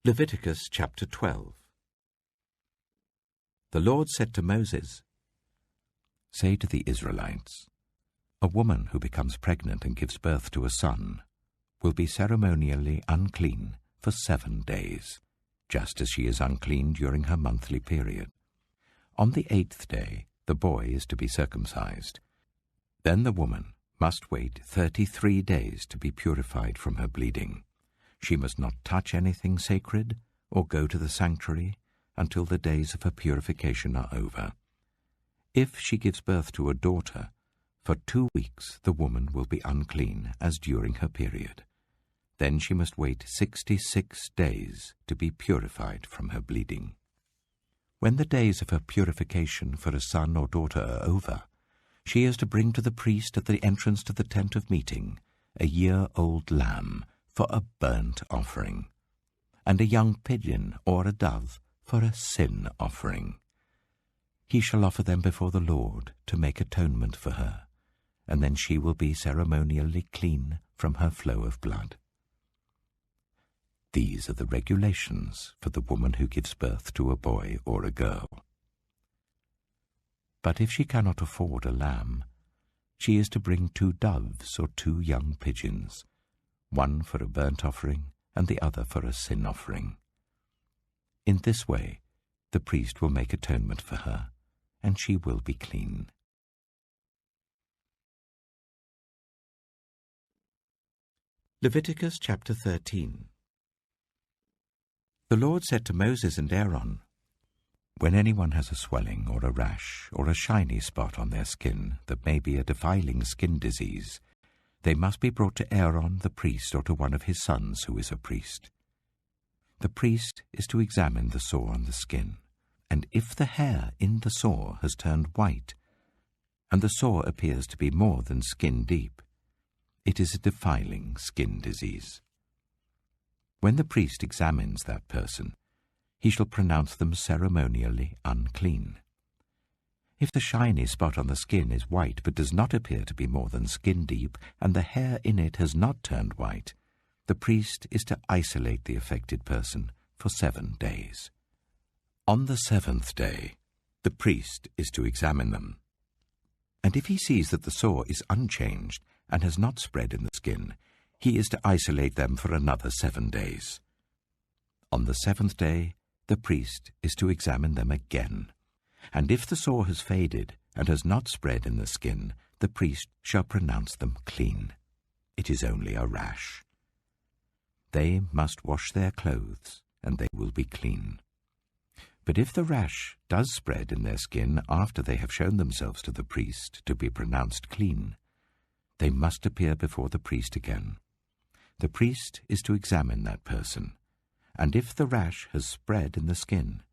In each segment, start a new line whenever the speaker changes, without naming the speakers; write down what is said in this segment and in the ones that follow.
Leviticus chapter 12. The Lord said to Moses, "Say to the Israelites, a woman who becomes pregnant and gives birth to a son will be ceremonially unclean for 7 days, just as she is unclean during her monthly period. On the 8th day, the boy is to be circumcised. Then the woman must wait 33 days to be purified from her bleeding. She must not touch anything sacred or go to the sanctuary until the days of her purification are over. If she gives birth to a daughter, for 2 weeks the woman will be unclean as during her period. Then she must wait 66 days to be purified from her bleeding. When the days of her purification for a son or daughter are over, she is to bring to the priest at the entrance to the tent of meeting a year-old lamb for a burnt offering, and a young pigeon or a dove for a sin offering. He shall offer them before the Lord to make atonement for her, and then she will be ceremonially clean from her flow of blood. These are the regulations for the woman who gives birth to a boy or a girl. But if she cannot afford a lamb, she is to bring 2 doves or 2 young pigeons, one for a burnt offering and the other for a sin offering. In this way, the priest will make atonement for her, and she will be clean." Leviticus chapter 13. The Lord said to Moses and Aaron, "When anyone has a swelling or a rash or a shiny spot on their skin that may be a defiling skin disease, they must be brought to Aaron the priest or to one of his sons who is a priest. The priest is to examine the sore on the skin, and if the hair in the sore has turned white, and the sore appears to be more than skin deep, it is a defiling skin disease. When the priest examines that person, he shall pronounce them ceremonially unclean. If the shiny spot on the skin is white but does not appear to be more than skin deep, and the hair in it has not turned white, the priest is to isolate the affected person for 7 days. On the 7th day, the priest is to examine them. And if he sees that the sore is unchanged and has not spread in the skin, he is to isolate them for another 7 days. On the 7th day, the priest is to examine them again. And if the sore has faded and has not spread in the skin, the priest shall pronounce them clean. It is only a rash. They must wash their clothes, and they will be clean. But if the rash does spread in their skin after they have shown themselves to the priest to be pronounced clean, they must appear before the priest again. The priest is to examine that person, and if the rash has spread in the skin,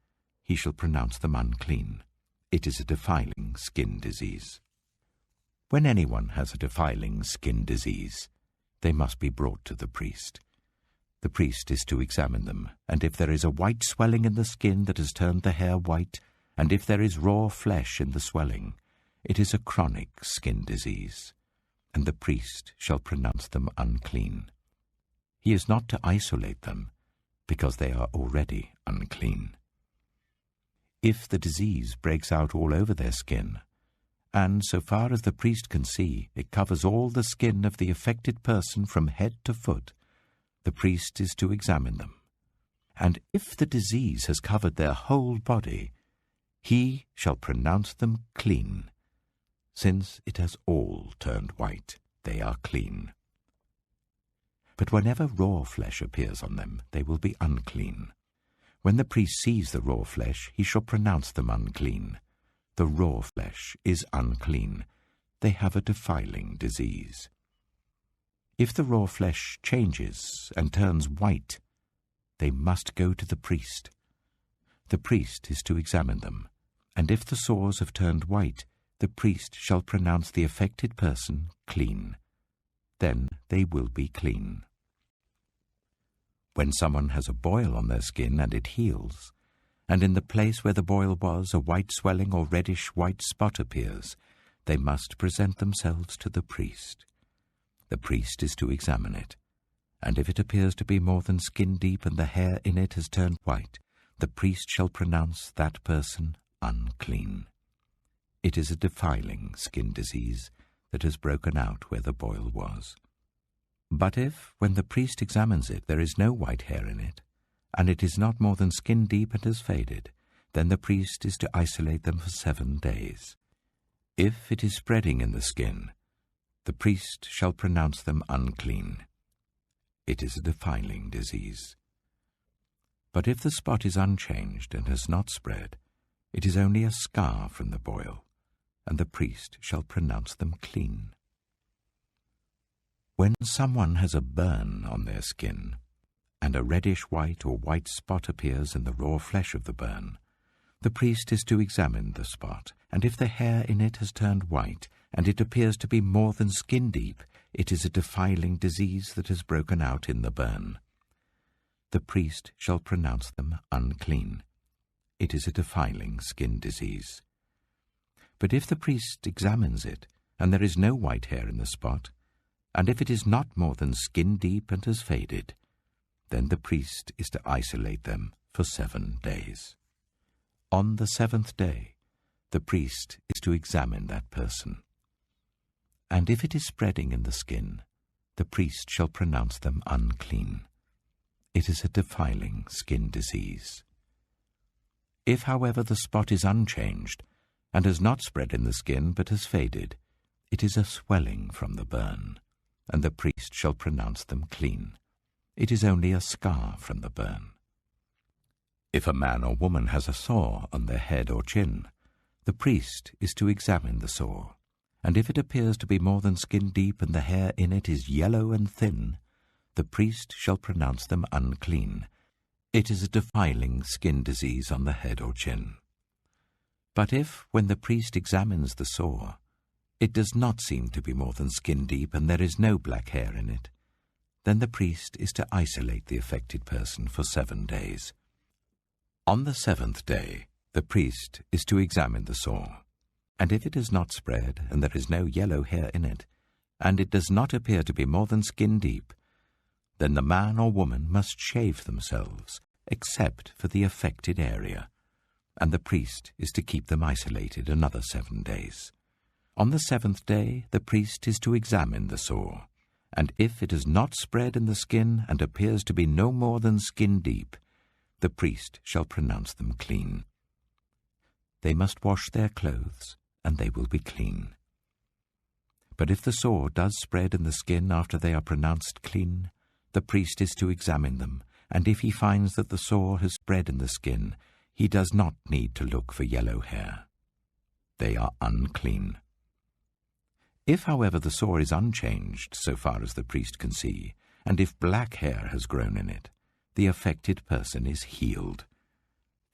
he shall pronounce them unclean. It is a defiling skin disease. When anyone has a defiling skin disease, they must be brought to the priest. The priest is to examine them, and if there is a white swelling in the skin that has turned the hair white, and if there is raw flesh in the swelling, it is a chronic skin disease, and the priest shall pronounce them unclean. He is not to isolate them, because they are already unclean. If the disease breaks out all over their skin, and so far as the priest can see, it covers all the skin of the affected person from head to foot, the priest is to examine them. And if the disease has covered their whole body, he shall pronounce them clean. Since it has all turned white, they are clean. But whenever raw flesh appears on them, they will be unclean. When the priest sees the raw flesh, he shall pronounce them unclean. The raw flesh is unclean. They have a defiling disease. If the raw flesh changes and turns white, they must go to the priest. The priest is to examine them, and if the sores have turned white, the priest shall pronounce the affected person clean. Then they will be clean. When someone has a boil on their skin and it heals, and in the place where the boil was a white swelling or reddish-white spot appears, they must present themselves to the priest. The priest is to examine it, and if it appears to be more than skin deep and the hair in it has turned white, the priest shall pronounce that person unclean. It is a defiling skin disease that has broken out where the boil was. But if, when the priest examines it, there is no white hair in it, and it is not more than skin deep and has faded, then the priest is to isolate them for 7 days. If it is spreading in the skin, the priest shall pronounce them unclean. It is a defiling disease. But if the spot is unchanged and has not spread, it is only a scar from the boil, and the priest shall pronounce them clean. When someone has a burn on their skin, and a reddish-white or white spot appears in the raw flesh of the burn, the priest is to examine the spot, and if the hair in it has turned white, and it appears to be more than skin deep, it is a defiling disease that has broken out in the burn. The priest shall pronounce them unclean. It is a defiling skin disease. But if the priest examines it, and there is no white hair in the spot, and if it is not more than skin deep and has faded, then the priest is to isolate them for 7 days. On the 7th day, the priest is to examine that person. And if it is spreading in the skin, the priest shall pronounce them unclean. It is a defiling skin disease. If, however, the spot is unchanged, and has not spread in the skin but has faded, it is a swelling from the burn, and the priest shall pronounce them clean. It is only a scar from the burn. If a man or woman has a sore on their head or chin, the priest is to examine the sore, and if it appears to be more than skin deep and the hair in it is yellow and thin, the priest shall pronounce them unclean. It is a defiling skin disease on the head or chin. But if, when the priest examines the sore, it does not seem to be more than skin deep and there is no black hair in it, then the priest is to isolate the affected person for 7 days. On the 7th day, the priest is to examine the sore, and if it has not spread and there is no yellow hair in it, and it does not appear to be more than skin deep, then the man or woman must shave themselves, except for the affected area, and the priest is to keep them isolated another 7 days. On the 7th day, the priest is to examine the sore, and if it has not spread in the skin and appears to be no more than skin deep, the priest shall pronounce them clean. They must wash their clothes, and they will be clean. But if the sore does spread in the skin after they are pronounced clean, the priest is to examine them, and if he finds that the sore has spread in the skin, he does not need to look for yellow hair. They are unclean. If, however, the sore is unchanged so far as the priest can see, and if black hair has grown in it, the affected person is healed.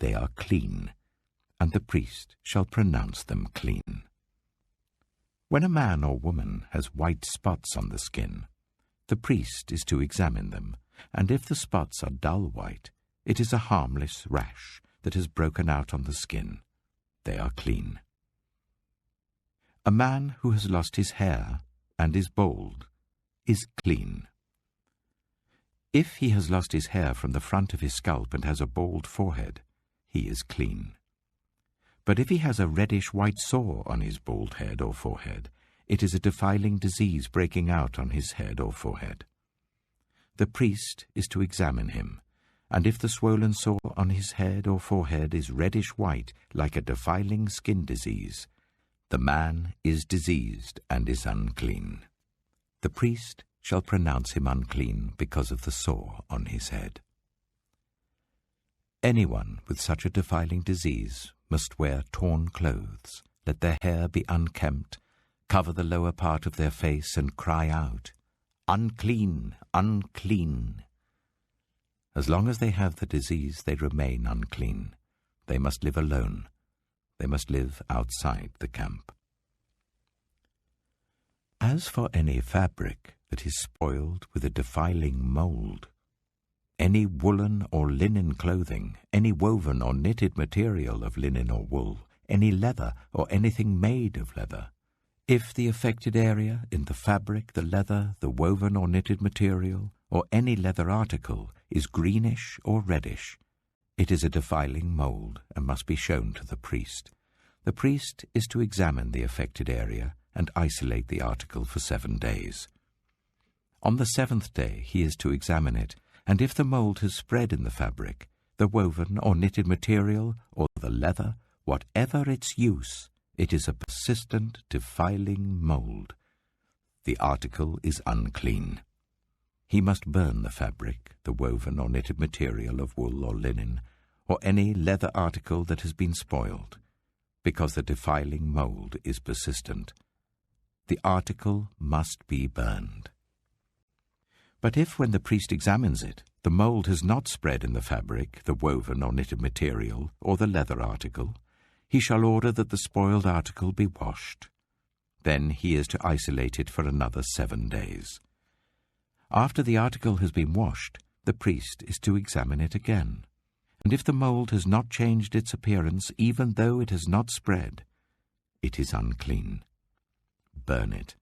They are clean, and the priest shall pronounce them clean. When a man or woman has white spots on the skin, the priest is to examine them, and if the spots are dull white, it is a harmless rash that has broken out on the skin. They are clean. A man who has lost his hair and is bald is clean. If he has lost his hair from the front of his scalp and has a bald forehead, he is clean. But if he has a reddish-white sore on his bald head or forehead, it is a defiling disease breaking out on his head or forehead. The priest is to examine him, and if the swollen sore on his head or forehead is reddish-white like a defiling skin disease, the man is diseased and is unclean. The priest shall pronounce him unclean because of the sore on his head. Anyone with such a defiling disease must wear torn clothes, let their hair be unkempt, cover the lower part of their face, and cry out, "Unclean, unclean!" As long as they have the disease, they remain unclean. They must live alone. They must live outside the camp. As for any fabric that is spoiled with a defiling mold, any woolen or linen clothing, any woven or knitted material of linen or wool, any leather or anything made of leather, if the affected area in the fabric, the leather, the woven or knitted material, or any leather article is greenish or reddish, it is a defiling mold and must be shown to the priest. The priest is to examine the affected area and isolate the article for 7 days. On the 7th day he is to examine it, and if the mold has spread in the fabric, the woven or knitted material, or the leather, whatever its use, it is a persistent, defiling mold. The article is unclean. He must burn the fabric, the woven or knitted material of wool or linen, or any leather article that has been spoiled, because the defiling mold is persistent. The article must be burned. But if, when the priest examines it, the mold has not spread in the fabric, the woven or knitted material, or the leather article, he shall order that the spoiled article be washed. Then he is to isolate it for another 7 days. After the article has been washed, the priest is to examine it again. And if the mold has not changed its appearance, even though it has not spread, it is unclean. Burn it,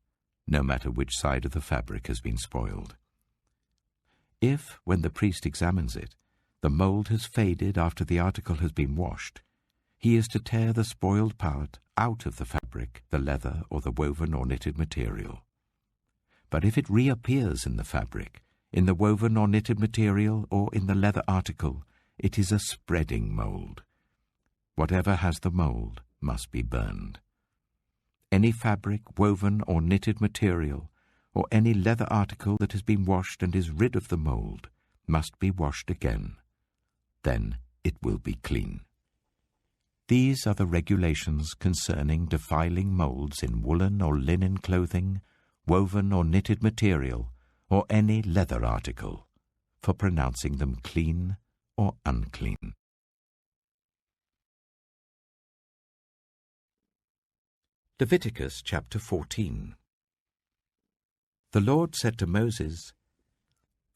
no matter which side of the fabric has been spoiled. If, when the priest examines it, the mold has faded after the article has been washed, he is to tear the spoiled part out of the fabric, the leather, or the woven or knitted material. But if it reappears in the fabric, in the woven or knitted material, or in the leather article, it is a spreading mold. Whatever has the mold must be burned. Any fabric, woven or knitted material, or any leather article that has been washed and is rid of the mold, must be washed again. Then it will be clean. These are the regulations concerning defiling molds in woolen or linen clothing, woven or knitted material, or any leather article, for pronouncing them clean or unclean. Leviticus chapter 14. The Lord said to Moses,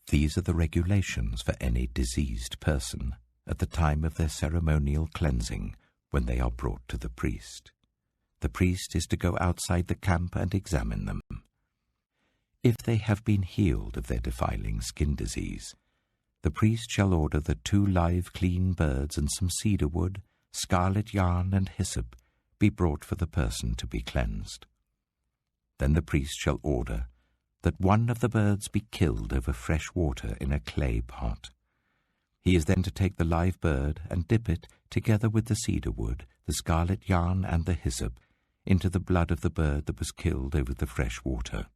"These are the regulations for any diseased person at the time of their ceremonial cleansing when they are brought to the priest. The priest is to go outside the camp and examine them. If they have been healed of their defiling skin disease, the priest shall order that 2 live clean birds and some cedar wood, scarlet yarn and hyssop be brought for the person to be cleansed. Then the priest shall order that one of the birds be killed over fresh water in a clay pot. He is then to take the live bird and dip it, together with the cedar wood, the scarlet yarn and the hyssop, into the blood of the bird that was killed over the fresh water.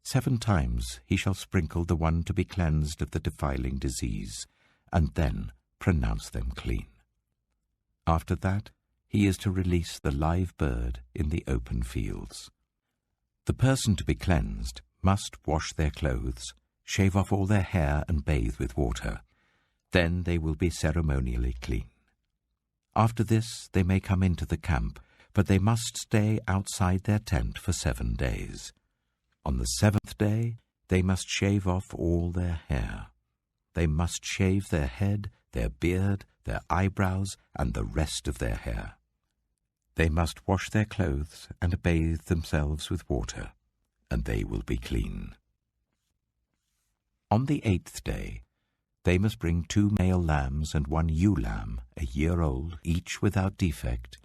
7 times he shall sprinkle the one to be cleansed of the defiling disease, and then pronounce them clean. After that, he is to release the live bird in the open fields. The person to be cleansed must wash their clothes, shave off all their hair and bathe with water. Then they will be ceremonially clean. After this they may come into the camp, but they must stay outside their tent for 7 days. On the 7th day they must shave off all their hair. They must shave their head, their beard, their eyebrows, and the rest of their hair. They must wash their clothes and bathe themselves with water, and they will be clean. On the 8th day, they must bring 2 male lambs and 1 ewe lamb, a year old, each without defect,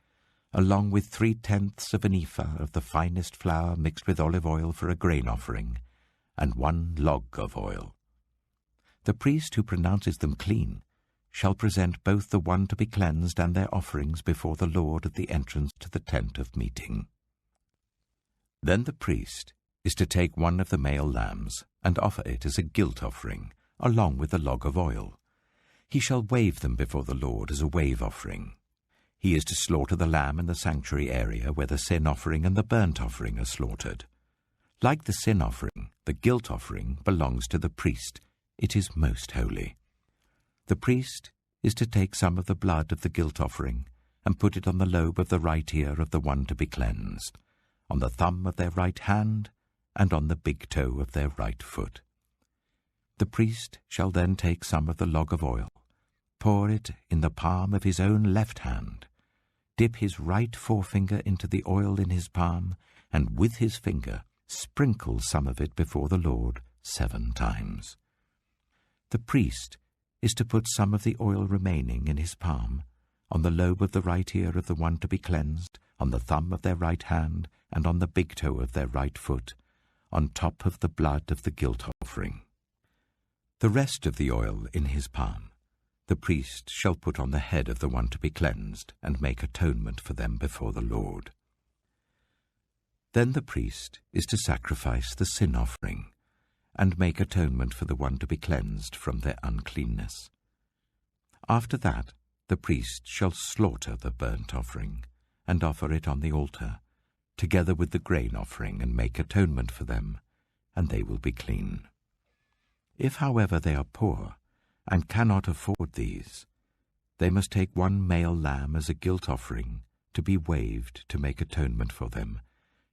along with 3/10 of an ephah of the finest flour mixed with olive oil for a grain offering, and 1 log of oil. The priest who pronounces them clean shall present both the one to be cleansed and their offerings before the Lord at the entrance to the tent of meeting. Then the priest is to take 1 of the male lambs and offer it as a guilt offering, along with the log of oil. He shall wave them before the Lord as a wave offering. He is to slaughter the lamb in the sanctuary area where the sin offering and the burnt offering are slaughtered. Like the sin offering, the guilt offering belongs to the priest. It is most holy. The priest is to take some of the blood of the guilt offering and put it on the lobe of the right ear of the one to be cleansed, on the thumb of their right hand, and on the big toe of their right foot. The priest shall then take some of the log of oil, pour it in the palm of his own left hand, dip his right forefinger into the oil in his palm, and with his finger sprinkle some of it before the Lord 7 times. The priest is to put some of the oil remaining in his palm, on the lobe of the right ear of the one to be cleansed, on the thumb of their right hand, and on the big toe of their right foot, on top of the blood of the guilt offering. The rest of the oil in his palm the priest shall put on the head of the one to be cleansed, and make atonement for them before the Lord. Then the priest is to sacrifice the sin offering, and make atonement for the one to be cleansed from their uncleanness. After that, the priest shall slaughter the burnt offering, and offer it on the altar, together with the grain offering, and make atonement for them, and they will be clean. If, however, they are poor, and cannot afford these, they must take 1 male lamb as a guilt offering, to be waved to make atonement for them,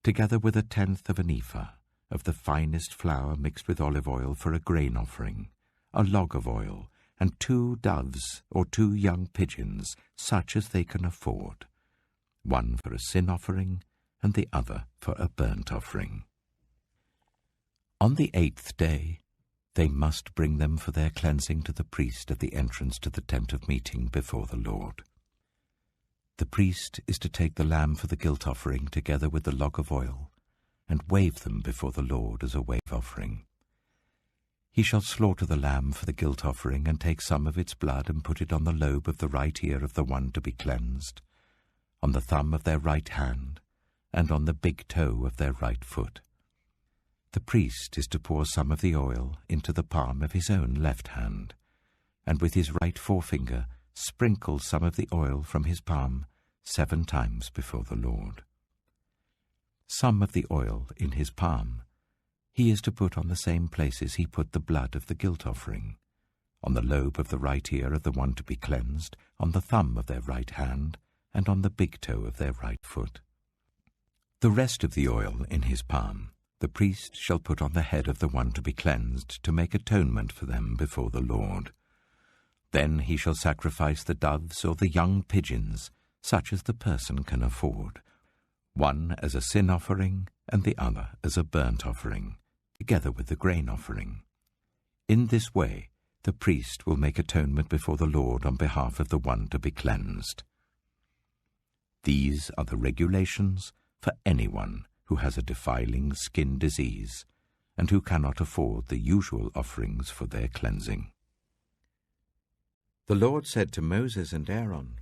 together with 1/10 of an ephah of the finest flour mixed with olive oil for a grain offering, a log of oil, and 2 doves or 2 young pigeons, such as they can afford, one for a sin offering and the other for a burnt offering. On the 8th day they must bring them for their cleansing to the priest at the entrance to the tent of meeting before the Lord. The priest is to take the lamb for the guilt offering together with the log of oil, and wave them before the Lord as a wave offering. He shall slaughter the lamb for the guilt offering, and take some of its blood and put it on the lobe of the right ear of the one to be cleansed, on the thumb of their right hand, and on the big toe of their right foot. The priest is to pour some of the oil into the palm of his own left hand, and with his right forefinger sprinkle some of the oil from his palm 7 times before the Lord. Some of the oil in his palm he is to put on the same places he put the blood of the guilt offering, on the lobe of the right ear of the one to be cleansed, on the thumb of their right hand, and on the big toe of their right foot. The rest of the oil in his palm the priest shall put on the head of the one to be cleansed, to make atonement for them before the Lord. Then he shall sacrifice the doves or the young pigeons, such as the person can afford, one as a sin offering and the other as a burnt offering, together with the grain offering. In this way the priest will make atonement before the Lord on behalf of the one to be cleansed. These are the regulations for anyone who has a defiling skin disease, and who cannot afford the usual offerings for their cleansing. The Lord said to Moses and Aaron,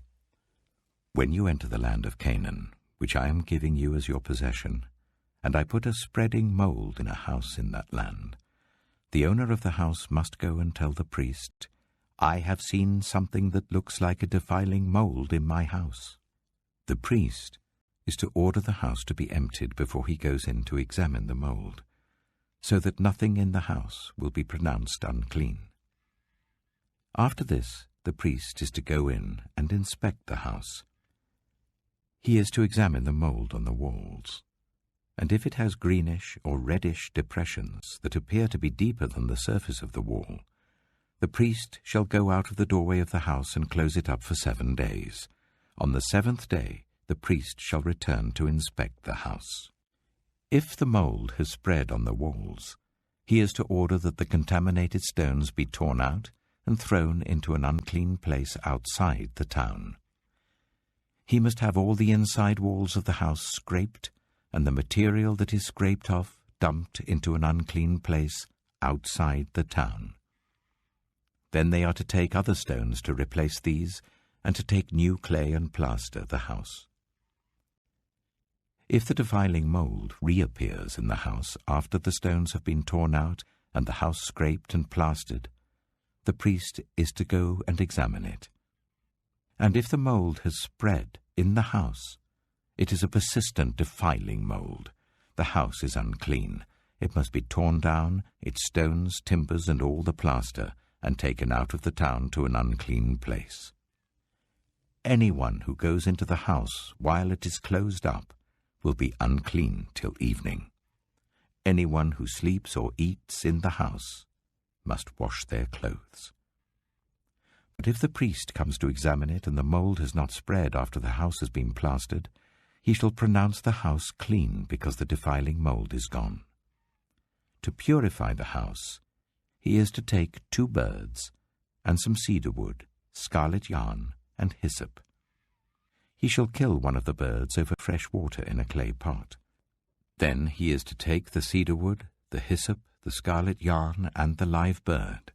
"When you enter the land of Canaan, which I am giving you as your possession, and I put a spreading mold in a house in that land, the owner of the house must go and tell the priest, 'I have seen something that looks like a defiling mold in my house.' The priest is to order the house to be emptied before he goes in to examine the mold, so that nothing in the house will be pronounced unclean. After this, the priest is to go in and inspect the house. He is to examine the mold on the walls, and if it has greenish or reddish depressions that appear to be deeper than the surface of the wall, the priest shall go out of the doorway of the house and close it up for 7 days. On the 7th day, the priest shall return to inspect the house. If the mold has spread on the walls, he is to order that the contaminated stones be torn out and thrown into an unclean place outside the town. He must have all the inside walls of the house scraped, and the material that is scraped off dumped into an unclean place outside the town. Then they are to take other stones to replace these, and to take new clay and plaster the house. If the defiling mold reappears in the house after the stones have been torn out and the house scraped and plastered, the priest is to go and examine it. And if the mold has spread in the house, it is a persistent defiling mold. The house is unclean. It must be torn down, its stones, timbers, and all the plaster, and taken out of the town to an unclean place. Anyone who goes into the house while it is closed up will be unclean till evening. Anyone who sleeps or eats in the house must wash their clothes. But if the priest comes to examine it and the mold has not spread after the house has been plastered, he shall pronounce the house clean because the defiling mold is gone. to purify the house, he is to take 2 birds and some cedar wood, scarlet yarn, and hyssop. He shall kill one of the birds over fresh water in a clay pot. Then he is to take the cedar wood, the hyssop, the scarlet yarn, and the live bird,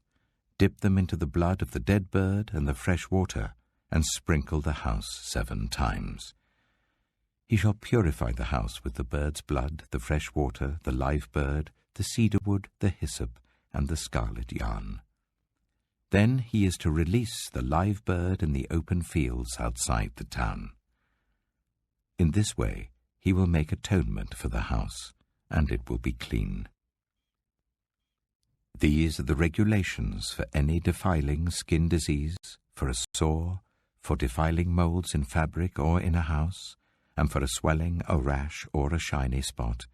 dip them into the blood of the dead bird and the fresh water, and sprinkle the house 7 times. He shall purify the house with the bird's blood, the fresh water, the live bird, the cedar wood, the hyssop, and the scarlet yarn. Then he is to release the live bird in the open fields outside the town. In this way he will make atonement for the house, and it will be clean. These are the regulations for any defiling skin disease, for a sore, for defiling molds in fabric or in a house, and for a swelling, a rash, or a shiny spot,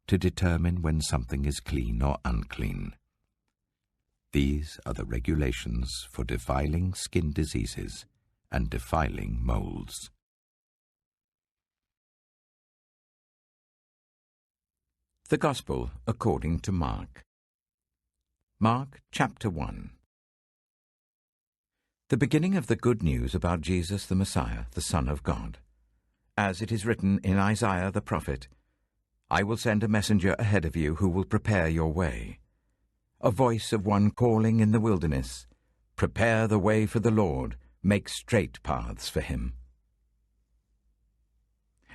to determine when something is clean or unclean. These are the regulations for defiling skin diseases and defiling molds. The Gospel according to Mark. Mark chapter 1. The beginning of the good news about Jesus the Messiah, the Son of God. As it is written in Isaiah the prophet, "I will send a messenger ahead of you who will prepare your way. A voice of one calling in the wilderness, prepare the way for the Lord, make straight paths for him."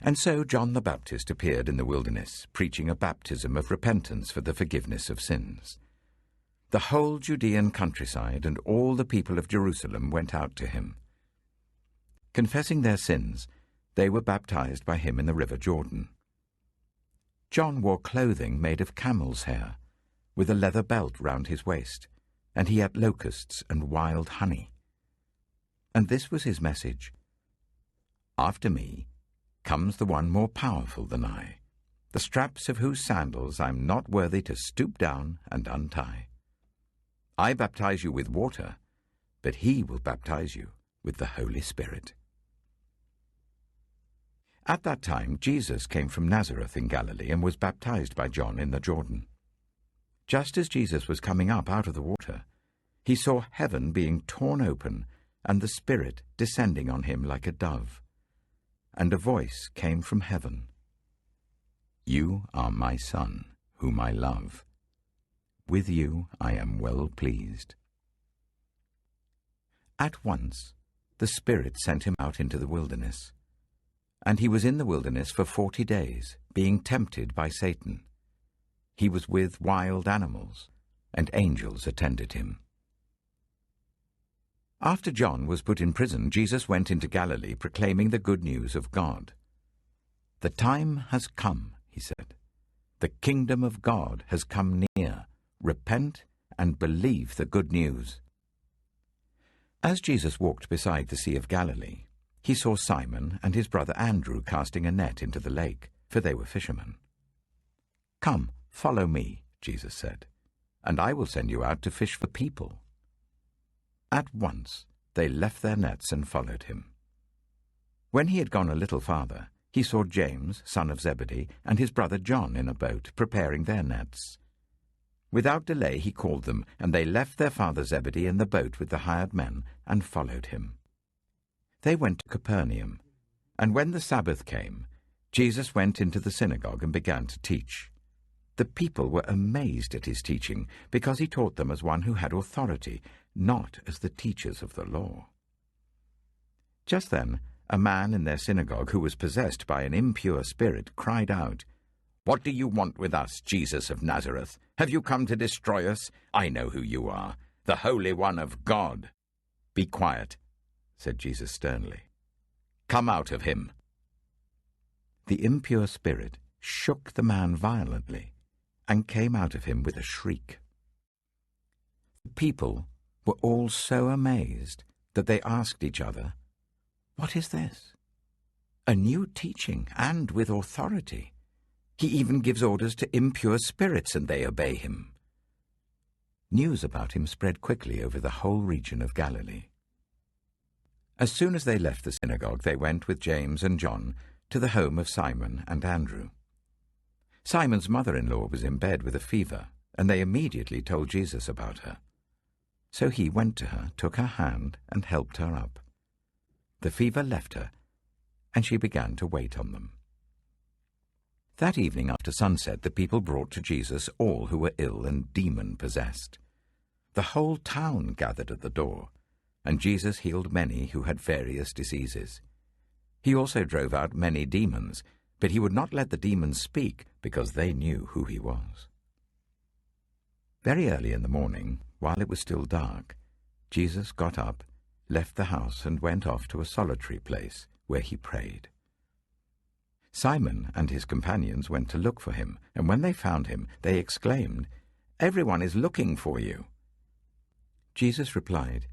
And so John the Baptist appeared in the wilderness, preaching a baptism of repentance for the forgiveness of sins. The whole Judean countryside and all the people of Jerusalem went out to him. Confessing their sins, they were baptized by him in the river Jordan. John wore clothing made of camel's hair, with a leather belt round his waist, and he ate locusts and wild honey. And this was his message: "After me comes the one more powerful than I, the straps of whose sandals I am not worthy to stoop down and untie. I baptize you with water, but he will baptize you with the Holy Spirit." At that time Jesus came from Nazareth in Galilee and was baptized by John in the Jordan. Just as Jesus was coming up out of the water, he saw heaven being torn open and the Spirit descending on him like a dove. And a voice came from heaven, "You are my Son, whom I love. With you I am well pleased." At once the Spirit sent him out into the wilderness. And he was in the wilderness for 40 days, being tempted by Satan. He was with wild animals, and angels attended him. After John was put in prison, Jesus went into Galilee proclaiming the good news of God. "The time has come," he said. "The kingdom of God has come near. Repent and believe the good news." As Jesus walked beside the Sea of Galilee, he saw Simon and his brother Andrew casting a net into the lake, for they were fishermen. "Come, follow me," Jesus said, "and I will send you out to fish for people." At once they left their nets and followed him. When he had gone a little farther, he saw James, son of Zebedee, and his brother John in a boat, preparing their nets. Without delay he called them, and they left their father Zebedee in the boat with the hired men, and followed him. They went to Capernaum, and when the Sabbath came, Jesus went into the synagogue and began to teach. The people were amazed at his teaching, because he taught them as one who had authority, not as the teachers of the law. Just then, a man in their synagogue who was possessed by an impure spirit cried out, "What do you want with us, Jesus of Nazareth? Have you come to destroy us? I know who you are, the Holy One of God." "Be quiet," said Jesus sternly. "Come out of him." The impure spirit shook the man violently and came out of him with a shriek. The people were all so amazed that they asked each other, "What is this? A new teaching, and with authority. He even gives orders to impure spirits, and they obey him." News about him spread quickly over the whole region of Galilee. As soon as they left the synagogue, they went with James and John to the home of Simon and Andrew. Simon's mother-in-law was in bed with a fever, and they immediately told Jesus about her. So he went to her, took her hand, and helped her up. The fever left her, and she began to wait on them. That evening after sunset, the people brought to Jesus all who were ill and demon-possessed. The whole town gathered at the door, and Jesus healed many who had various diseases. He also drove out many demons, but he would not let the demons speak because they knew who he was. Very early in the morning, while it was still dark, Jesus got up, left the house, and went off to a solitary place where he prayed. Simon and his companions went to look for him, and when they found him, they exclaimed, "Everyone is looking for you." Jesus replied,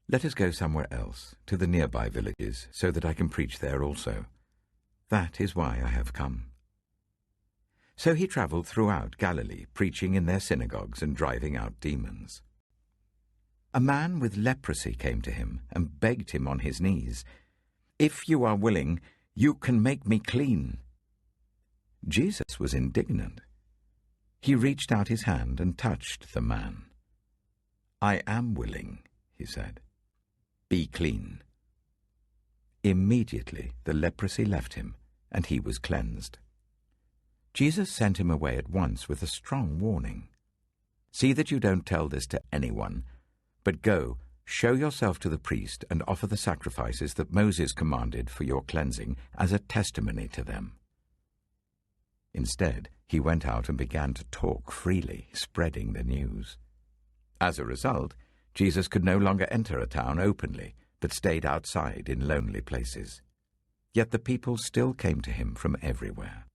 "Let us go somewhere else, to the nearby villages, so that I can preach there also. That is why I have come." So he traveled throughout Galilee, preaching in their synagogues and driving out demons. A man with leprosy came to him and begged him on his knees, "If you are willing, you can make me clean." Jesus was indignant. He reached out his hand and touched the man. "I am willing," he said. "Be clean." Immediately the leprosy left him, and he was cleansed. Jesus sent him away at once with a strong warning. "See that you don't tell this to anyone, but go, show yourself to the priest and offer the sacrifices that Moses commanded for your cleansing as a testimony to them." Instead, he went out and began to talk freely, spreading the news. As a result, Jesus could no longer enter a town openly, but stayed outside in lonely places. Yet the people still came to him from everywhere.